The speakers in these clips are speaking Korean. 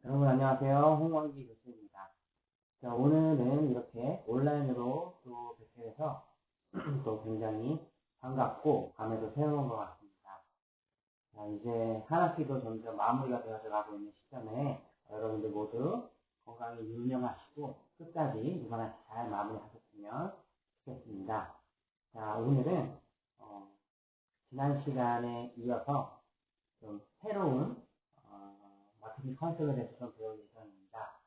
여러분 안녕하세요. 홍원기 교수입니다. 자, 오늘은 이렇게 온라인으로 또 뵙게 돼서 또 굉장히 반갑고 감회도 새로운 것 같습니다. 자, 이제 한 학기도 점점 마무리가 되어서 가고 있는 시점에 여러분들 모두 건강히 유명하시고 끝까지 이번 학기 잘 마무리하셨으면 좋겠습니다. 자, 오늘은 지난 시간에 이어서 좀 새로운 마케팅 컨셉에 대해서 좀 배울 예정입니다.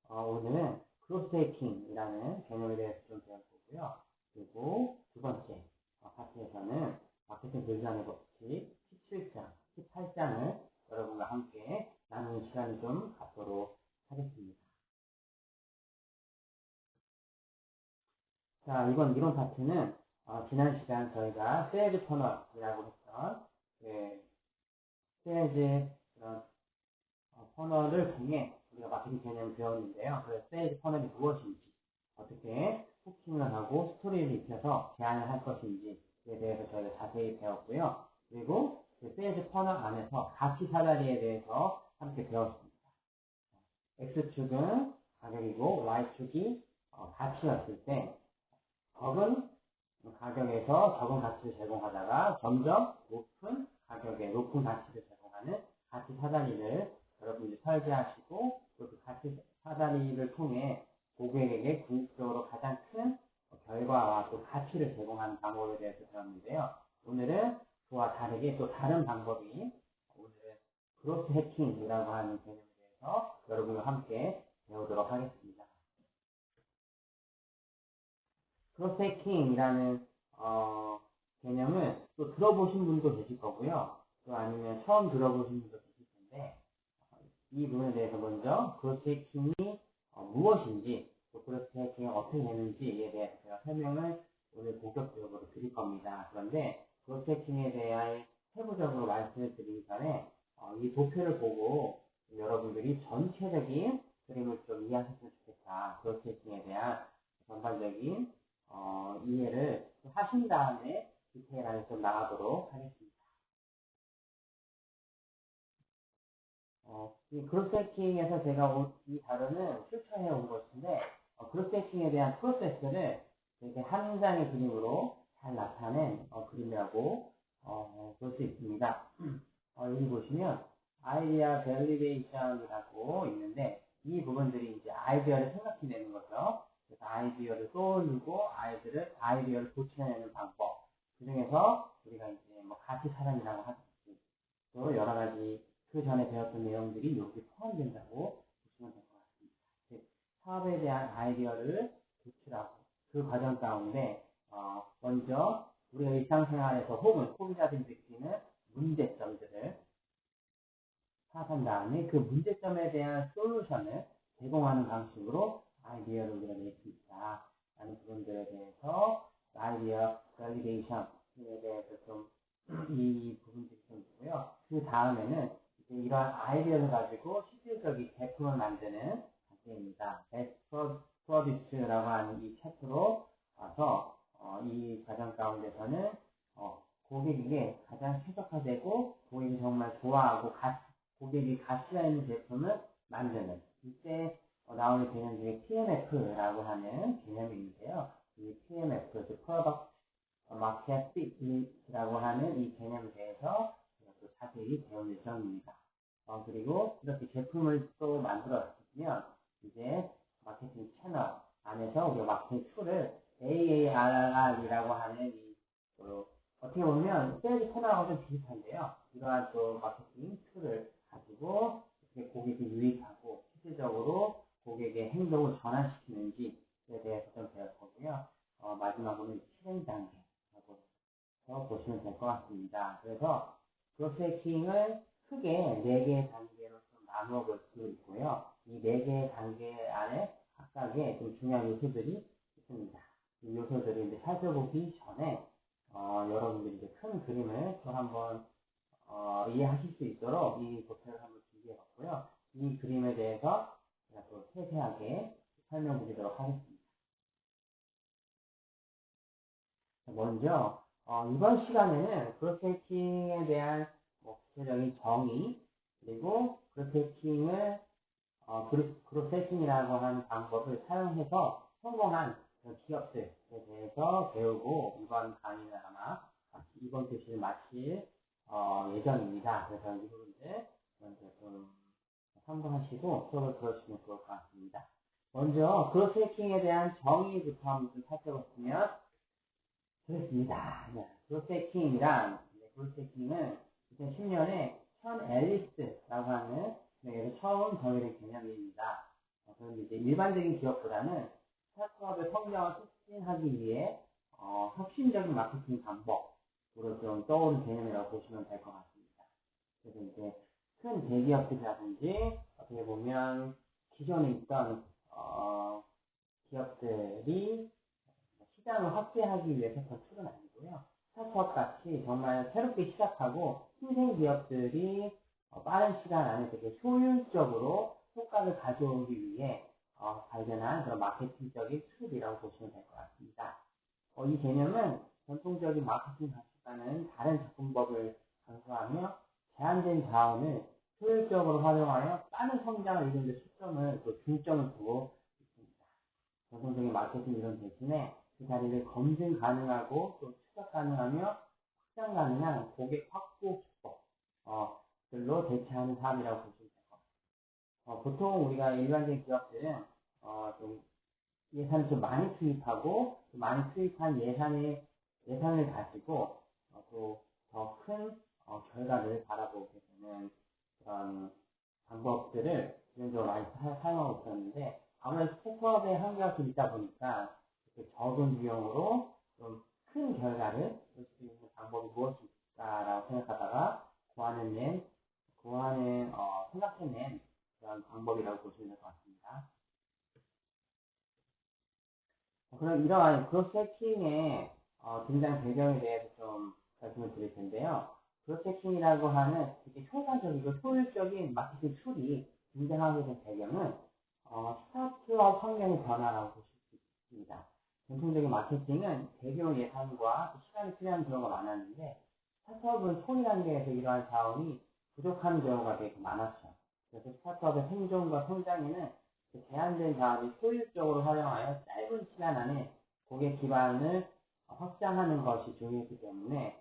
오늘은 크로스 해킹이라는 개념에 대해서 좀 배울 거고요. 그리고 두 번째 파트에서는 마케팅 분산의 법칙 17장, 18장을 여러분과 함께 나누는 시간을 좀 갖도록 하겠습니다. 자, 이번 이론 파트는 지난 시간 저희가 세일즈 터널이라고 했던 세일즈의 그런 퍼널을 통해 우리가 마케팅 개념을 배웠는데요. 그래서 세일즈 퍼널이 무엇인지, 어떻게 후킹을 하고 스토리를 입혀서 제안을 할 것인지에 대해서 저희가 자세히 배웠고요. 그리고 그 세일즈 퍼널 안에서 가치 사다리에 대해서 함께 배웠습니다. X축은 가격이고 Y축이 가치였을 때 적은 가격에서 적은 가치를 제공하다가 점점 높은 가격에 높은 가치를 제공하는 가치 사다리를 여러분들이 설계하시고 그 가치 사다리를 통해 고객에게 궁극적으로 가장 큰 결과와 또 가치를 제공하는 방법에 대해서 배웠는데요. 오늘은 그와 다르게 또 다른 방법이 오늘은 그로스 해킹이라고 하는 개념에 대해서 여러분과 함께 배우도록 하겠습니다. 크로스 해킹이라는 개념을 또 들어보신 분도 계실 거고요. 또 아니면 처음 들어보신 분도 계실 텐데 이 부분에 대해서 먼저 크로스 해킹이 무엇인지 또 크로스 해킹이 어떻게 되는지에 대해서 제가 설명을 오늘 본격적으로 드릴 겁니다. 그런데 크로스 해킹에 대해 세부적으로 말씀을 드리기 전에 이 도표를 보고 여러분들이 전체적인 그림을 좀 이해하셨으면 좋겠다. 크로스 해킹에 대한 전반적인 이해를 하신 다음에 디테일 안에 좀 나가도록 하겠습니다. 이 크로스 해킹에서 제가 이 자료는 출처해 온 것인데, 크로스 해킹에 대한 프로세스를 이렇게 한 장의 그림으로 잘 나타낸 그림이라고 볼 수 있습니다. 여기 보시면 아이디어 밸리데이션이라고 있는데 이 부분들이 이제 아이디어를 생각해내는 거죠. 그래서 아이디어를 떠올리고 아이디어를 고쳐내는 방법. 그 중에서 우리가 이제 뭐 가치 사람이라고 하든지 또 여러 가지 그 전에 배웠던 내용들이 여기 포함된다고 보시면 될 것 같습니다. 즉, 사업에 대한 아이디어를 도출하고 그 과정 가운데 먼저 우리가 일상생활에서 혹은 소비자들이 느끼는 문제점들을 파악한 다음에 그 문제점에 대한 솔루션을 제공하는 방식으로 아이디어를 우리가 낼 수 있다. 라는 부분들에 대해서 아이디어 밸리데이션에 대해서 좀 이 부분들이 좀 있고요. 그 다음에는 이제 이러한 아이디어를 가지고 실질적인 제품을 만드는 단계입니다. 베스트 프로듀스라고 하는 이 챕터로 와서 이 과정 가운데서는 고객에게 가장 최적화되고 고객이 정말 좋아하고 고객이 가치가 있는 제품을 만드는 이때 나오는 개념 중에 PMF라고 하는 개념이 있는데요. 이 PMF, Product Market Fit이라고 하는 이 개념에 대해서 또 자세히 배울 예정입니다. 그리고 이렇게 제품을 또 만들었으면 이제 마케팅 채널 안에서 우리가 마케팅 툴을 AARR이라고 하는 어떻게 보면 세일즈 코너하고 좀 비슷한데요. 이러한 또 마케팅 툴을 가지고 어떻게 고객이 유입하고 실질적으로 고객의 행동을 전환시키는지에 대해서 좀 배울 거고요. 마지막으로는 실행 단계라고 보시면 될 것 같습니다. 그래서 크로스 해킹을 크게 4개의 단계로 좀 나누어 볼 수 있고요. 이 4개의 단계 안에 각각의 좀 중요한 요소들이 있습니다. 이 요소들을 이제 살펴보기 전에 여러분들이 이제 큰 그림을 또 한번 이해하실 수 있도록 이 도표를 한번 준비해 봤고요. 이 그림에 대해서 제가 또 세세하게 설명드리도록 하겠습니다. 먼저 이번 시간에는 크로스 해킹에 대한 구체적인 정의, 그리고 그룹 세팅이라고 하는 방법을 사용해서 성공한 기업들에 대해서 배우고 이번 강의는 아마 이번 교시를 마칠 예정입니다. 그래서 이 부분들 먼저 좀 참고하시고 수업을 들어주시면 좋을 것 같습니다. 먼저 그룹 세팅에 대한 정의부터 한번 좀 살펴봤으면 좋겠습니다. 그룹 세팅이란 그룹 세팅은 2010년에 션 앨리스라고 하는 에서 처음 정의된 개념입니다. 그런데 이제 일반적인 기업보다는 스타트업의 성장을 촉진하기 위해 혁신적인 마케팅 방법으로 좀 떠오른 개념이라고 보시면 될 것 같습니다. 그래서 이제 큰 대기업들이라든지 어떻게 보면 기존에 있던 기업들이 시장을 확대하기 위해서 했던 툴은 아니고요. 스타트업 같이 정말 새롭게 시작하고 신생 기업들이 빠른 시간 안에 되게 효율적으로 효과를 가져오기 위해 발견한 그런 마케팅적인 툴이라고 보시면 될 것 같습니다. 이 개념은 전통적인 마케팅 방식과는 다른 접근법을 강조하며 제한된 자원을 효율적으로 활용하여 빠른 성장을 이루는 데 초점을 또 중점을 두고 있습니다. 전통적인 마케팅 이론 대신에 그 자리를 검증 가능하고 또 추적 가능하며 확장 가능한 고객 확보 기법들로 대체하는 사업이라고 보시면 될 것 같습니다. 보통 우리가 일반적인 기업들은 좀 예산을 좀 많이 투입하고 많이 투입한 예산을 가지고 또 더 큰 결과를 바라보게 되는 그런 방법들을 기본적으로 많이 사용하고 있었는데 아무래도 스타트업의 한계가 좀 있다 보니까 적은 비용으로 좀 큰 결과를 볼 수 있는 방법이 무엇일까라고 생각하다가 생각해낸 그런 방법이라고 보시면 될 것 같습니다. 그럼 이러한 그룹 세팅의 등장 배경에 대해서 좀 말씀을 드릴 텐데요. 그룹 세팅이라고 하는 되게 효과적이고 효율적인 마케팅 툴이 등장하게 된 배경은 스타트업 환경의 변화라고 보실 수 있습니다. 전통적인 마케팅은 대규모 예산과 시간이 필요한 경우가 많았는데 스타트업은 초기단계에서 이러한 자원이 부족한 경우가 되게 많았죠. 그래서 스타트업의 생존과 성장에는 제한된 자원을 효율적으로 활용하여 짧은 시간 안에 고객 기반을 확장하는 것이 중요했기 때문에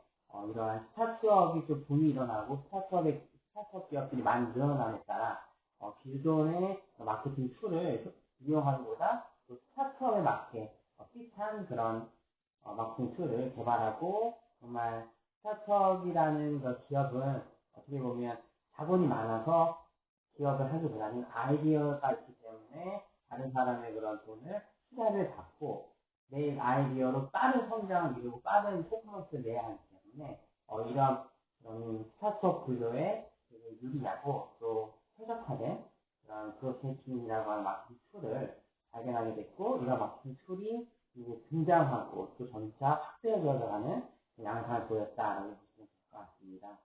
이러한 스타트업이 좀 붐이 일어나고 스타트업 기업들이 많이 늘어남에 따라 기존의 마케팅 툴을 이용하기보다 또 스타트업에 맞게 핏한 그런 마케팅 툴을 개발하고 정말 스타트업이라는 그 기업은 어떻게 보면 자본이 많아서 기업을 하기보다는 아이디어가 있기 때문에 다른 사람의 그런 돈을 투자를 받고 내 아이디어로 빠른 성장을 이루고 빠른 퍼포먼스를 내야 하기 때문에 이런 스타트업 구조에 되게 유리하고 또 최적화된 그런 그룹세팅이라고 하는 마케팅 툴을 발견하게 됐고 이런 마케팅 툴이 이제 등장하고 또 점차 확대되어가는 양상을 보였다라고 보시면 될 것 같습니다.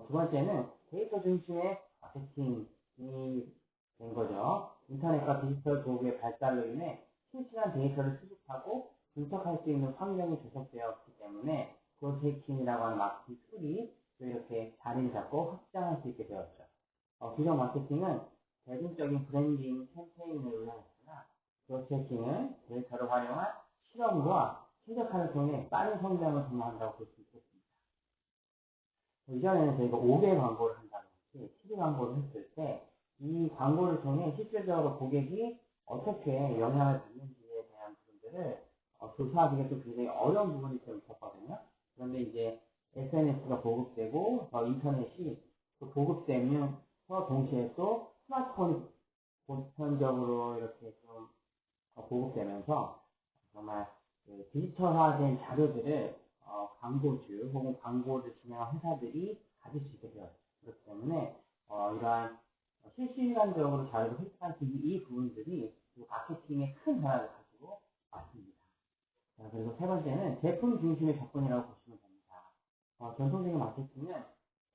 두 번째는 데이터 중심의 마케팅이 된 거죠. 인터넷과 디지털 도구의 발달로 인해 실시간 데이터를 수집하고 분석할 수 있는 환경이 조성되었기 때문에 그룹세팅이라고 하는 마케팅 툴이 또 이렇게 자리를 잡고 확장할 수 있게 되었죠. 기존 마케팅은 대중적인 브랜딩 캠페인을 운영했으나 그룹세팅은 데이터를 활용한 실험과 최적화를 통해 빠른 성장을 도모한다고 볼 수 있겠습니다. 이전에는 저희가 5개 광고를 한다든지 7개 광고를 했을 때 이 광고를 통해 실질적으로 고객이 어떻게 영향을 받는지에 대한 부분들을 조사하기가 좀 굉장히 어려운 부분이 좀 있었거든요. 그런데 이제 SNS가 보급되고 인터넷이 또 보급되면서 동시에 또 스마트폰이 보편적으로 이렇게 좀 보급되면서 정말 디지털화된 자료들을 광고주 혹은 광고를 진행한 회사들이 가질 수 있게 되었습니다. 그렇기 때문에 이러한 실시간적으로 자료를 획득할 수 있는 이 부분들이 마케팅에 큰 변화를 가지고 왔습니다. 그리고 세 번째는 제품 중심의 접근이라고 보시면 됩니다. 전통적인 마케팅은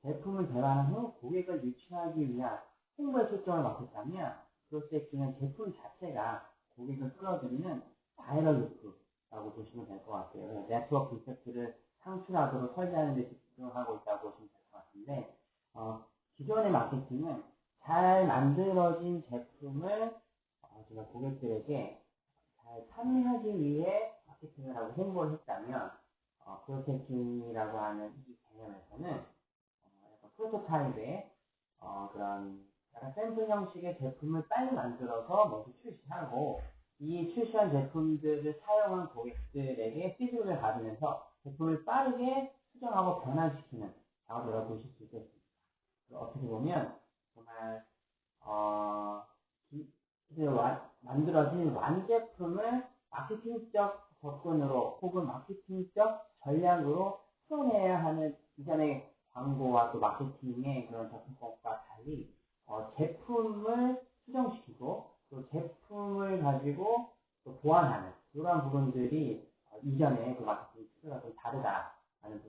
제품을 개발한 후 고객을 유치하기 위한 홍보에 초점을 맞췄다면 그룹세팅은 제품 자체가 고객을 끌어들이는 바이럴 루프라고 보시면 될 것 같아요. 네트워크 이펙트를 창출하도록 설계하는 데 집중하고 있다고 보시면 될 것 같은데 기존의 마케팅은 잘 만들어진 제품을 제가 고객들에게 잘 판매하기 위해 마케팅을 하고 홍보를 했다면 프로세싱이라고 하는 이 개념에서는 약간 프로토타입의 그런 약간 샘플 형식의 제품을 빨리 만들어서 먼저 출시하고 이 출시한 제품들을 사용한 고객들에게 피드백을 받으면서 제품을 빠르게 수정하고 변환시키는 작업이라고 보실 수 있겠습니다. 어떻게 보면 정말 만들어진 완제품을 마케팅적 접근으로 혹은 마케팅적 전략으로 풀어내야 하는 이전의 광고와 또 마케팅의 그런 접근법과 달리 제품을 수정시키고 또 제품을 가지고 또 보완하는 이러한 부분들이 이전의 그 마케팅 특수가 좀 다르다는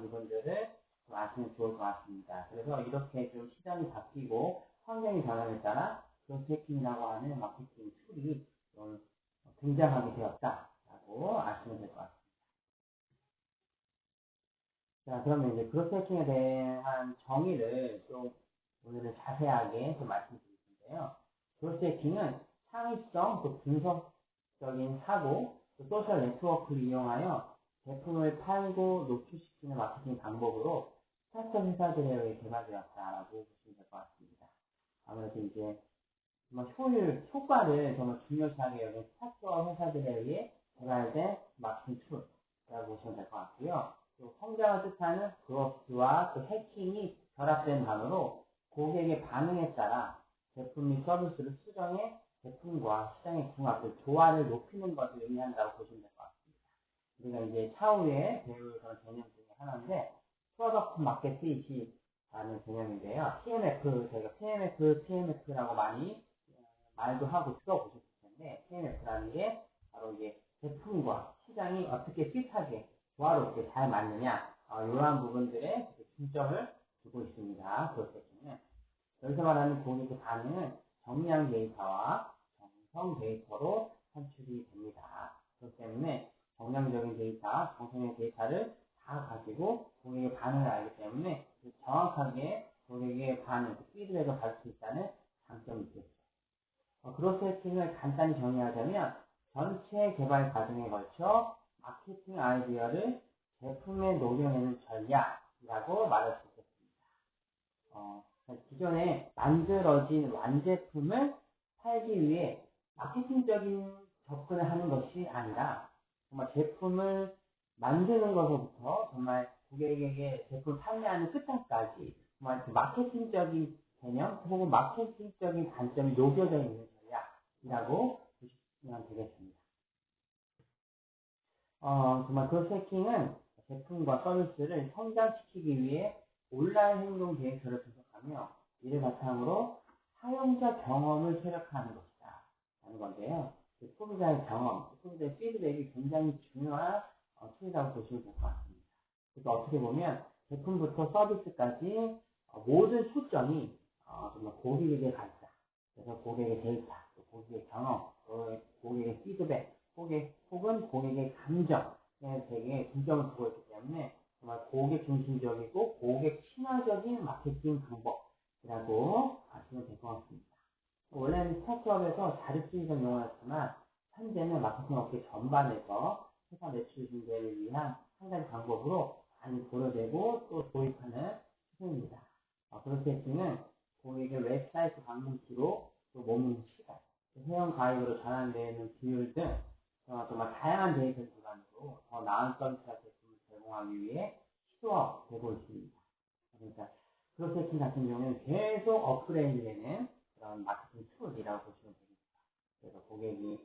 부분들을 좀 아시면 좋을 것 같습니다. 그래서 이렇게 좀 시장이 바뀌고 환경이 변함에 따라 프로스펙팅이라고 하는 마케팅 툴이 좀 등장하게 되었다라고 아시면 될 것 같습니다. 자, 그러면 이제 프로스펙팅에 대한 정의를 좀 오늘은 자세하게 좀 말씀드릴 텐데요. 프로스펙팅은 창의성, 또 분석적인 사고, 또 소셜 네트워크를 이용하여 제품을 팔고 노출시키는 마케팅 방법으로 스타트업 회사들에 의해 개발되었다라고 보시면 될 것 같습니다. 아무래도 이제 정말 효과를 정말 중요시하게 여긴 스타트업 회사들에 의해 개발된 마케팅 툴이라고 보시면 될 것 같고요. 또 성장을 뜻하는 그로스와 또 해킹이 결합된 단어로 고객의 반응에 따라 제품 및 서비스를 수정해 제품과 시장의 궁합, 조화를 높이는 것을 의미한다고 보시면 될 것 같습니다. 우리가 이제 차후에 배울 그런 개념 중에 하나인데 프로덕트 마켓 핏이라는 개념인데요. PMF, 저희가 PMF라고 많이 말도 하고 들어보셨을 텐데 PMF라는 게 바로 이게 제품과 시장이 어떻게 핏하게 조화롭게 잘 맞느냐 이러한 부분들에 중점을 두고 있습니다. 프로세싱은 여기서 말하는 고객의 반응은 정량 데이터와 정성 데이터로 산출이 됩니다. 그렇기 때문에 정량적인 데이터, 정성의 데이터를 다 가지고 고객의 반응을 알기 때문에 정확하게 고객의 반응, 피드백을 받을 수 있다는 장점이 있겠죠. 그로세팅을 간단히 정리하자면 전체 개발 과정에 걸쳐 마케팅 아이디어를 제품에 녹여내는 전략이라고 말할 수 있겠습니다. 기존에 만들어진 완제품을 팔기 위해 마케팅적인 접근을 하는 것이 아니라 정말 제품을 만드는 것부터 정말 고객에게 제품을 판매하는 끝까지 정말 마케팅적인 개념 혹은 마케팅적인 관점이 녹여져 있는 전략이라고 보시면 되겠습니다. 정말 크로스해킹은 제품과 서비스를 성장시키기 위해 온라인 행동 데이터를 분석하며 이를 바탕으로 사용자 경험을 최적화하는 것이다. 라는 건데요. 소비자의 경험, 소비자의 피드백이 굉장히 중요한 툴이라고 보시면 될 것 같습니다. 그래서 어떻게 보면 제품부터 서비스까지 모든 초점이 정말 고객에게 가 있다. 그래서 고객의 데이터, 고객의 경험, 고객의 피드백, 혹은 고객의 감정에 되게 중점을 두고 있기 때문에 정말 고객 중심적이고 고객 친화적인 마케팅 방법이라고 아시면 될 것 같습니다. 원래는 스타트업에서 자립주의적 용어였지만 현재는 마케팅 업계 전반에서 회사 매출 증대를 위한 한 가지 방법으로 많이 고려되고 또 도입하는 추세입니다. 프로세싱은 고객의 웹사이트 방문 기록, 또 머무는 시간, 회원 가입으로 전환되는 비율 등 정말 다양한 데이터를 기반으로 더 나은 서비스와 제품을 제공하기 위해 시도되고 있습니다. 그러니까 프로세싱 같은 경우는 계속 업그레이드되는 그런 마케팅 툴이라고 보시면 되겠습니다. 그래서 고객이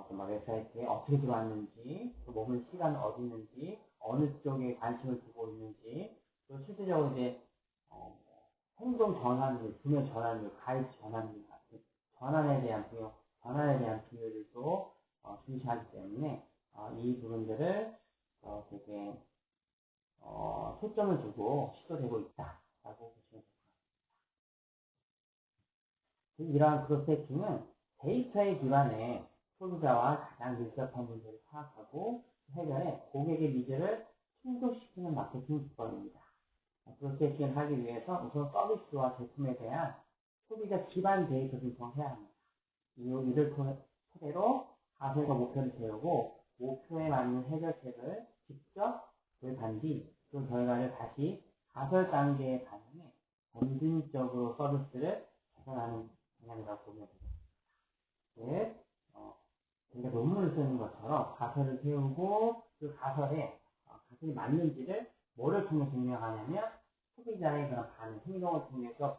정말 웹사이트에 어떻게 들어왔는지, 또 머무는 시간은 어디 있는지, 어느 쪽에 관심을 두고 있는지, 또 실질적으로 이제 행동 전환율, 구매 전환율, 가입 전환율 같은 전환에 대한 비율을 또 중시하기 때문에 이 부분들을 되게 초점을 두고 시도되고 있다라고 보시면 됩니다. 이러한 크로스해킹은 데이터에 기반해 소비자와 가장 밀접한 문제를 파악하고 해결해 고객의 니즈를 충족시키는 마케팅 기법입니다. 프로세싱을 하기 위해서 우선 서비스와 제품에 대한 소비자 기반 데이터를 구성해야 합니다. 이를 토대로 가설과 목표를 세우고 목표에 맞는 해결책을 직접 도입한 뒤 그 결과를 다시 가설 단계에 반영해 점진적으로 서비스를 개선하는 방향이라고 보면 되겠습니다. 그러니까 논문을 쓰는 것처럼 가설을 세우고 그 가설에 가설이 맞는지를 뭐를 통해 증명하냐면 소비자의 그런 반응, 행동을 통해서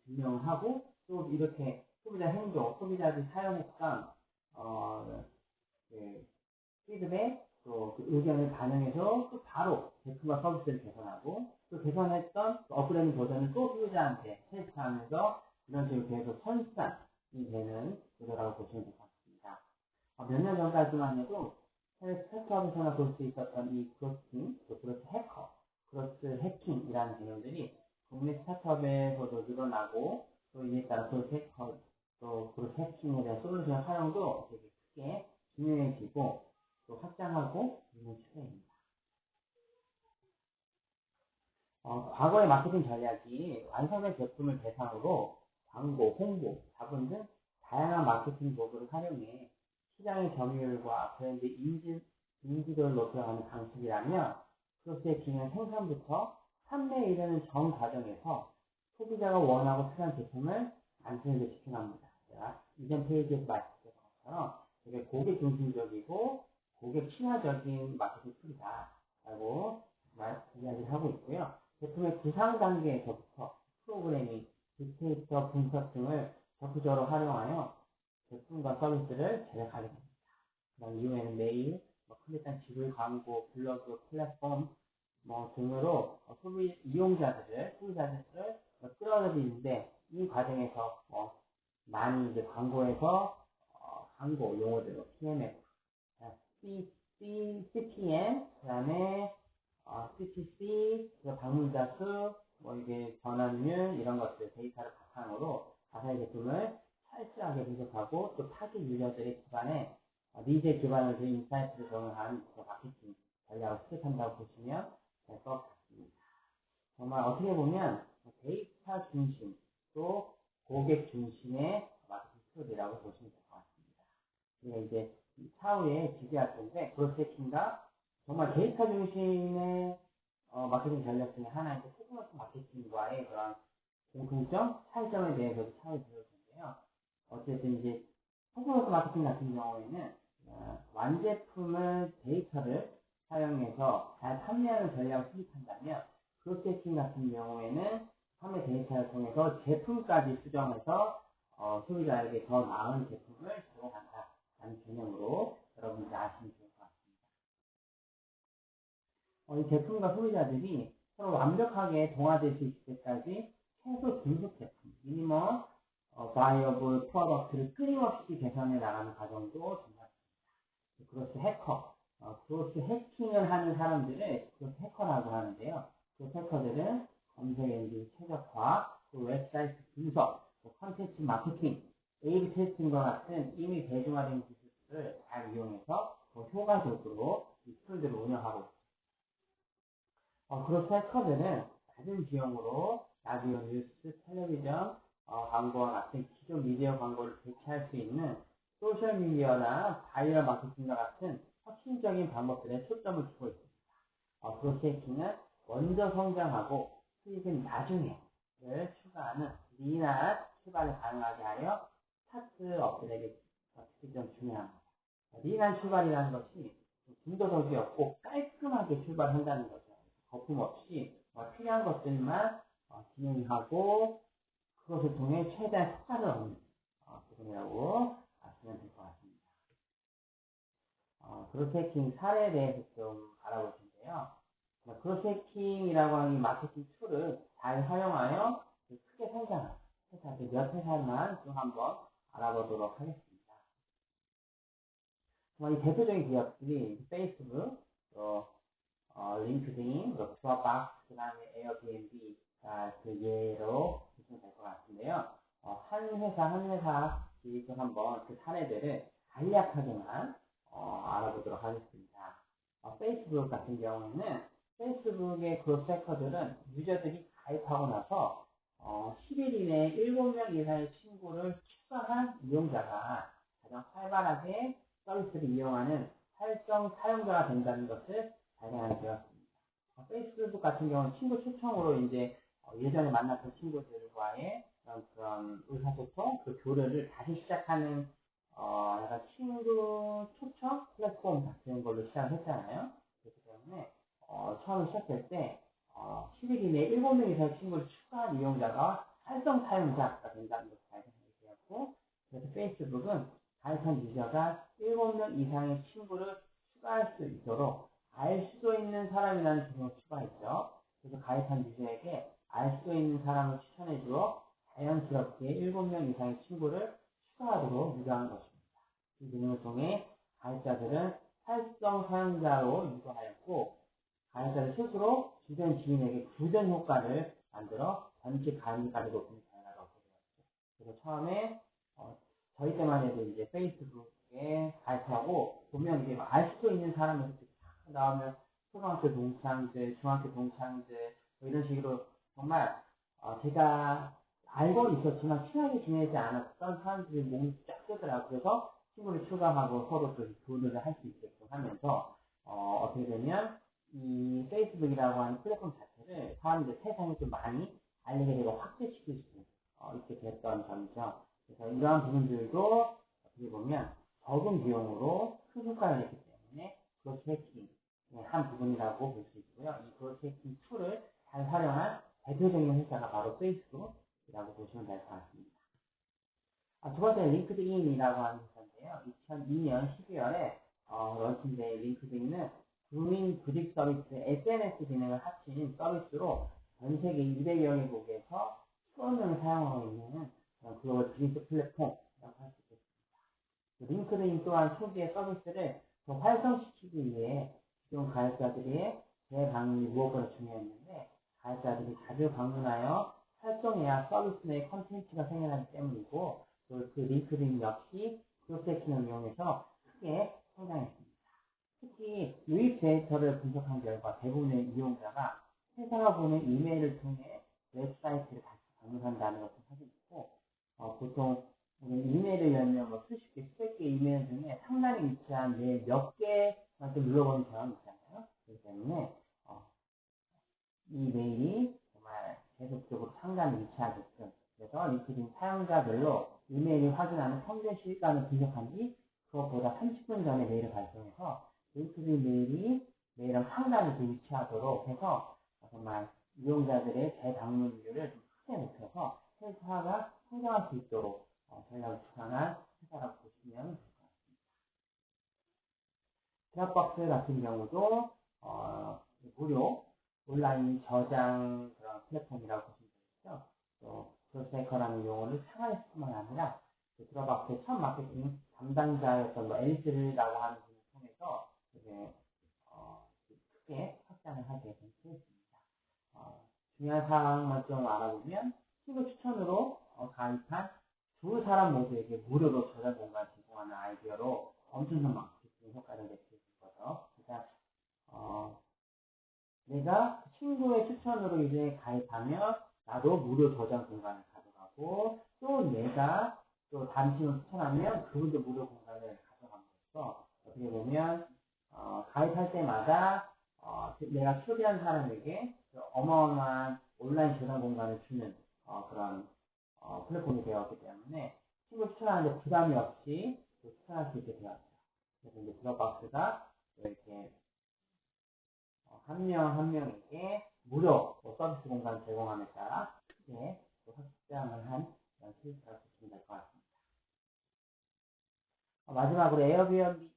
증명을 하고 또 이렇게 소비자 행동, 소비자들이 사용했던 그 피드백, 또 그 의견을 반영해서 또 바로 제품과 서비스를 개선하고 또 개선했던 업그레이드 버전을 또 소비자한테 테스트하면서 이런 식으로 계속 선순환이 되는 구조라고 보시면 될 것 같습니다. 몇 년 전까지만 해도 스타트업에서나 볼 수 있었던 이 크로스팅, 또 크로스 해커, 크로스 해킹이라는 개념들이 국내 스타트업에서도 늘어나고 또 이에 따라 크로스 해커, 또 크로스 해킹에 대한 솔루션 사용도 되게 크게 중요해지고 또 확장하고 있는 추세입니다. 과거의 마케팅 전략이 완성된 제품을 대상으로 광고, 홍보, 자본 등 다양한 마케팅 도구를 활용해 시장의 점유율과 브랜드 인지도를 높여가는 방식이라면 크로스해킹은 생산부터 판매에 이르는 전 과정에서 소비자가 원하고 필요한 제품을 완성을 지켜납니다. 제가 이전 페이지에서 말씀드렸던 것처럼 되게 고객 중심적이고 고객 친화적인 마케팅 툴이다라고 이야기를 하고 있고요. 제품의 구상 단계에서부터 프로그래밍, 빅데이터 분석 등을 적극적으로 활용하여 제품과 서비스를 제작하게 됩니다. 그다음 이후에는 메일, 클릭한 지불 광고, 블로그, 플랫폼 등으로 소비자들을 끌어들이는데 이 과정에서 많이 이제 광고에서 광고 용어대로 PMF, CPM, 그다음에 CPC, 방문자 수, 이게 전환율 이런 것들 데이터를 바탕으로 가사의 제품을 철저하게 분석하고 또 타깃 유저들의 기반에 니즈에 기반을 둔 인사이트를 적용한 마케팅 전략을 수립한다고 보시면 될 것 같습니다. 정말 어떻게 보면 데이터 중심 또 고객 중심의 마케팅 툴이라고 보시면 될 것 같습니다. 우리가 이제 차후에 지지할 텐데 크로스해킹과 정말 데이터 중심의 마케팅 전략 중에 하나인 퍼포먼스 마케팅과의 그런 공통점, 차이점에 대해서도 차후에 배울 텐데요. 어쨌든 이제 퍼포먼스 마케팅 같은 경우에는 완제품을 데이터를 사용해서 잘 판매하는 전략을 수립한다면 크로스해킹 같은 경우에는 판매 데이터를 통해서 제품까지 수정해서 소비자에게 더 나은 제품을 제공한다라는 개념으로 여러분들이 아시면 좋을 것 같습니다. 이 제품과 소비자들이 서로 완벽하게 동화될 수 있을 때까지 최소 중속 제품, 미니멈 바이어블 프로덕트를 끊임없이 개선해 나가는 과정도 중요합니다. 크로스 해커, 크로스 해킹을 하는 사람들을 크로스 해커라고 하는데요. 크로스 해커들은 검색 엔진 최적화, 또 웹사이트 분석, 또 컨텐츠 마케팅, A/B 테스팅과 같은 이미 대중화된 기술을 잘 이용해서 더 효과적으로 이 툴들을 운영하고 있습니다. 크로스 해커들은 낮은 비용으로 라디오, 뉴스, 텔레비전, 광고와 같은 기존 미디어 광고를 대체할 수 있는 소셜미디어나 바이럴 마케팅과 같은 혁신적인 방법들에 초점을 두고 있습니다. 크로스해킹은 먼저 성장하고 수익은 나중에를 추가하는 리나 출발을 가능하게 하여 스타트 업들에게 특히 좀 중요합니다. 리나 출발이라는 것이 중도덕이 없고 깔끔하게 출발한다는 거죠. 거품 없이 필요한 것들만 진행하고 그것을 통해 최대한 효과를 얻는 부분이라고 아시면 될 것 같습니다. 크로스해킹 사례에 대해서 좀 알아볼 텐데요. 크로스해킹이라고 하는 이 마케팅 툴을 잘 활용하여 크게 성장한 회사들 몇 회사만 좀 한번 알아보도록 하겠습니다. 이 대표적인 기업들이 페이스북, 또 링크드인, 또 드롭박스, 그 다음에 에어비앤비가 그 예로 보시면 될 것 같은데요. 한 회사씩 좀 한번 그 사례들을 간략하게만 알아보도록 하겠습니다. 페이스북 같은 경우에는 페이스북의 그룹 해커들은 유저들이 가입하고 나서 10일 이내에 7명 이상의 친구를 추가한 이용자가 가장 활발하게 서비스를 이용하는 활성 사용자가 된다는 것을 발견하게 되었습니다. 페이스북 같은 경우는 친구 초청으로 이제 예전에 만났던 친구들과의 그런 의사소통, 그 교류를 다시 시작하는 약간 친구 초청 플랫폼 같은 걸로 시작을 했잖아요. 그렇기 때문에 처음에 시작할 때 10일 이내에 7명 이상의 친구를 추가한 이용자가 활성 사용자가 된다는 것을 발견하게 되었고, 그래서 페이스북은 가입한 유저가 7명 이상의 친구를 추가할 수 있도록 알 수 있는 사람이라는 기능을 추가했죠. 그래서 가입한 유저에게 알 수 있는 사람을 추천해 주어 자연스럽게 7명 이상의 친구를 추가하도록 유도한 것입니다. 이 기능을 통해 가입자들은 활성 사용자로 유도하였고, 가입자들 스스로 주변 지인에게 구전 효과를 만들어 전체 가입자를 높이는 변화가 얻게 되었죠. 그래서 처음에 저희 때만 해도 이제 페이스북에 가입하고 보면 이제 알 수 있는 사람을 나오면 초등학교 동창들, 중학교 동창들 뭐 이런 식으로 정말 제가 알고 있었지만 친하게 지내지 않았던 사람들이 몸이 쫙 뜨더라고요. 그래서 친구를 추가하고 서로 또 교류를 할 수 있게끔 하면서 어떻게 되면 이 페이스북이라고 하는 플랫폼 자체를 사람들 세상에 좀 많이 알리게 되고 확대시킬 수 있게 됐던 점이죠. 그래서 이러한 부분들도 어떻게 보면 적은 비용으로 큰 효과를 냈기 때문에 크로스 해킹의 한 부분이라고 볼 수 있고요. 이 크로스 해킹 툴을 잘 활용한 대표적인 회사가 바로 페이스북이라고 보시면 될 것 같습니다. 두 번째 링크드인이라고 하는 회사인데요. 2002년 12월에 런칭된 링크드인은 구인 구직 서비스 SNS 기능을 합친 서비스로 전 세계 200여 개국에서 수억 명이 사용하고 있는 글로벌 비즈니스 플랫폼이라고 할 수 있겠습니다. 링크드인 또한 초기의 서비스를 더 활성시키기 위해 기존 가입자들의 재방문이 무엇보다 중요했는데, 가입자들이 자주 방문하여 활성해야 서비스 내 컨텐츠가 생겨나기 때문이고, 또 그 링크드인 역시 크로스해킹을 이용해서 크게 성장했습니다. 특히 유입 데이터를 분석한 결과 대부분의 이용자가 회사가 보낸 이메일을 통해 웹사이트를 다시 방문한다는 것을 확인했고, 보통 이메일을 열면 뭐 수십 개, 수백 개 이메일 중에 상단에 위치한 메일 몇 개만 좀 눌러보는 경향이 있잖아요. 그렇기 때문에 이 메일이 정말 계속적으로 상단에 위치하게끔, 그래서 링크드인 사용자별로 이메일을 확인하는 평균 시간을 분석한 뒤 그것보다 30분 전에 메일을 발송해서 링크드인 메일은 상단에 위치하도록 해서 정말 이용자들의 재방문율을 좀 크게 높여서 회사가 성장할 수 있도록 전략을 추진한 회사라고 보시면 될 것 같습니다. 드랍박스 같은 경우도 무료 온라인 저장 그런 플랫폼이라고 보시면 되겠죠. 또 크로스해커라는 용어를 창안했을 뿐만 아니라 드랍박스의 첫 마케팅 담당자였던 앨리스라고 하는 분을 통해서 이제 크게 확장을 하게 된 케이스입니다. 중요한 사항만 좀 알아보면 친구 추천으로 가입한 두 사람 모두에게 무료로 저장 공간 제공하는 아이디어로 엄청난 마케팅 효과를 냈을 거죠. 그러니까 내가 친구의 추천으로 이제 가입하면 나도 무료 저장 공간을 가져가고, 또 내가 또 다른 친구를 추천하면 그분도 무료 공간을 가져감으로써 어떻게 보면 가입할 때마다 내가 초대한 사람에게 어마어마한 온라인 저장 공간을 주는 그런 플랫폼이 되었기 때문에 친구 추천하는데 부담이 없이 추천할 수 있게 되었죠. 그래서 이제 드롭박스가 이렇게 한 명 한 명에게 무료 서비스 공간 제공함에 따라 크게 확장을 한 그런 케이스라고 보시면 될 것 같습니다. 마지막으로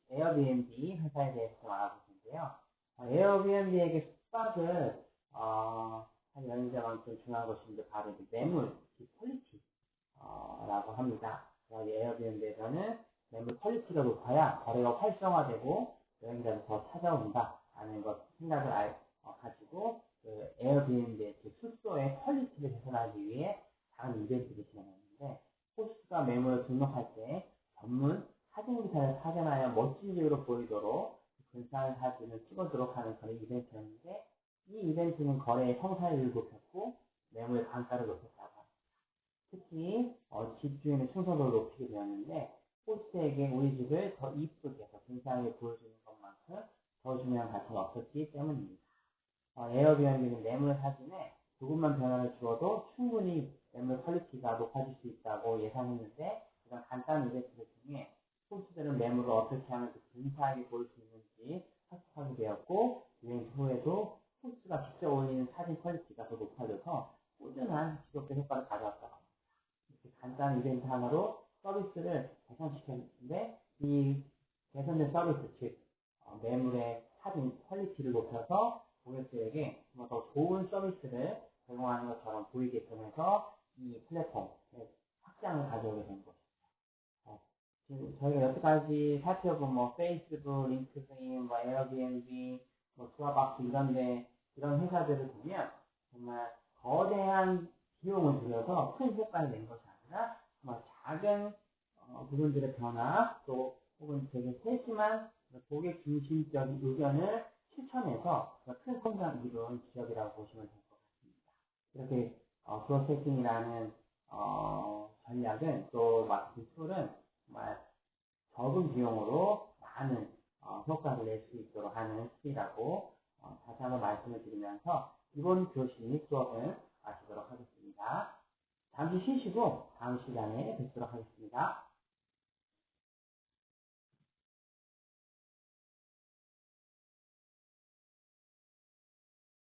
에어비앤비 회사에 대해서 좀 알아보시는데요. 에어비앤비에게 숙박을 한 연장만큼 중요한 것인데 바로 매물, 퀄리티라고 합니다. 에어비앤비에서는 매물 퀄리티가 높아야 거래가 활성화되고 여행자도 더 찾아온다 라는 것 생각을 가지고 그 에어비앤비의 숙소의 퀄리티를 개선하기 위해 작은 이벤트를 진행했는데, 호스트가 매물을 등록할 때 전문 사진기사를 파견하여 멋진 집으로 보이도록 근사한 사진을 찍어도록 하는 그런 이벤트였는데, 거래의 성사율을 높였고 매물의 단가를 높였다고 합니다. 특히 집주인의 충성도를 높이게 되었는데 호스트에게 우리 집을 더 이쁘게 더 근사하게 보여주는 것만큼 더 중요한 가치가 없었기 때문입니다. 에어비앤비는 매물 사진에 조금만 변화를 주어도 충분히 매물 퀄리티가 높아질 수 있다고 예상했는데 이런 간단한 이벤트를 통해 호스트들은 매물을 어떻게 하면 더 근사하게 보일 수 있는지 학습하게 되었고 유행 후에도 호스트가 직접 올리는 사진 퀄리티가 더 높아져서 꾸준한 지속적 효과를 가져왔다고 합니다. 이렇게 간단한 이벤트 하나로 서비스를 개선시켰는데 이 개선된 서비스 즉 매물의 사진 퀄리티를 높여서 고객들에게 더 좋은 서비스를 제공하는 것처럼 보이게끔 해서 이 플랫폼의 확장을 가져오게 된 것입니다. 지금 저희가 여태까지 살펴본 페이스북, 링크드인, 에어비앤비, 스와박스 이런 회사들을 보면 정말 거대한 비용을 들여서 큰 효과를 낸 것이 아니라 정말 작은 부분들의 변화 또 혹은 되게 세심한 고객 중심적인 의견을 실천해서 큰 성장을 이룬 기업이라고 보시면 될 것 같습니다. 이렇게 그로세팅이라는 전략은 또 마케팅 툴은 정말 적은 비용으로 많은 효과를 낼 수 있도록 하는 툴이라고 다시 한번 말씀을 드리면서 이번 교시 수업은 마치도록 하겠습니다. 잠시 쉬시고 다음 시간에 뵙도록 하겠습니다.